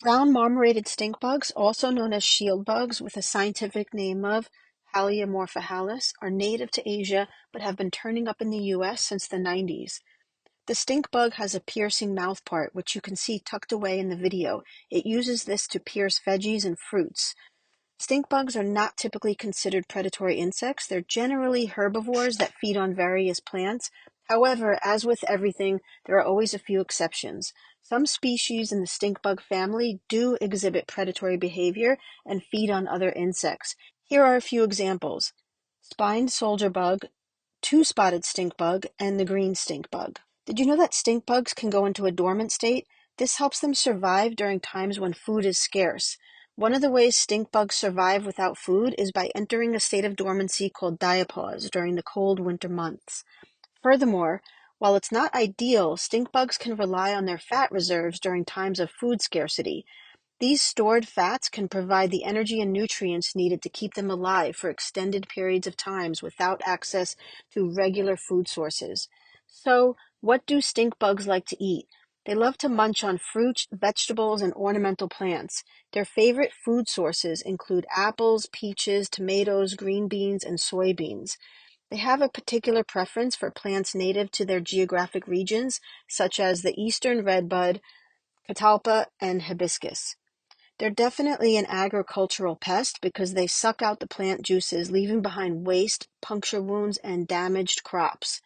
Brown marmorated stink bugs, also known as shield bugs with a scientific name of Halyomorpha halys, are native to Asia but have been turning up in the US since the 90s. The stink bug has a piercing mouthpart, which you can see tucked away in the video. It uses this to pierce veggies and fruits. Stink bugs are not typically considered predatory insects. They're generally herbivores that feed on various plants. However, as with everything, there are always a few exceptions. Some species in the stink bug family do exhibit predatory behavior and feed on other insects. Here are a few examples: spined soldier bug, two-spotted stink bug, and the green stink bug. Did you know that stink bugs can go into a dormant state? This helps them survive during times when food is scarce. One of the ways stink bugs survive without food is by entering a state of dormancy called diapause during the cold winter months. Furthermore, while it's not ideal, stink bugs can rely on their fat reserves during times of food scarcity. These stored fats can provide the energy and nutrients needed to keep them alive for extended periods of times without access to regular food sources. So, what do stink bugs like to eat? They love to munch on fruits, vegetables, and ornamental plants. Their favorite food sources include apples, peaches, tomatoes, green beans, and soybeans. They have a particular preference for plants native to their geographic regions, such as the eastern redbud, catalpa, and hibiscus. They're definitely an agricultural pest because they suck out the plant juices, leaving behind waste, puncture wounds, and damaged crops.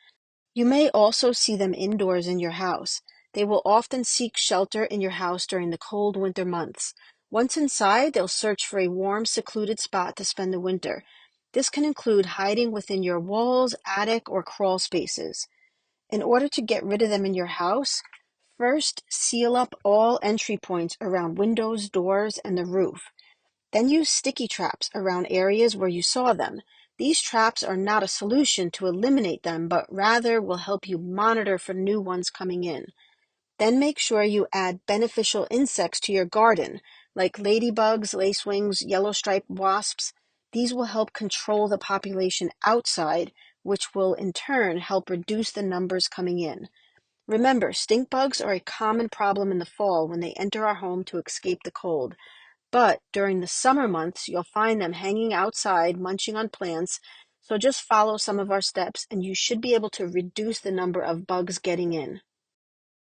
You may also see them indoors in your house. They will often seek shelter in your house during the cold winter months. Once inside, they'll search for a warm, secluded spot to spend the winter. This can include hiding within your walls, attic, or crawl spaces. In order to get rid of them in your house, first seal up all entry points around windows, doors, and the roof. Then use sticky traps around areas where you saw them. These traps are not a solution to eliminate them, but rather will help you monitor for new ones coming in. Then make sure you add beneficial insects to your garden, like ladybugs, lacewings, yellow-striped wasps. These will help control the population outside, which will in turn help reduce the numbers coming in. Remember, stink bugs are a common problem in the fall when they enter our home to escape the cold. But during the summer months, you'll find them hanging outside, munching on plants. So just follow some of our steps and you should be able to reduce the number of bugs getting in.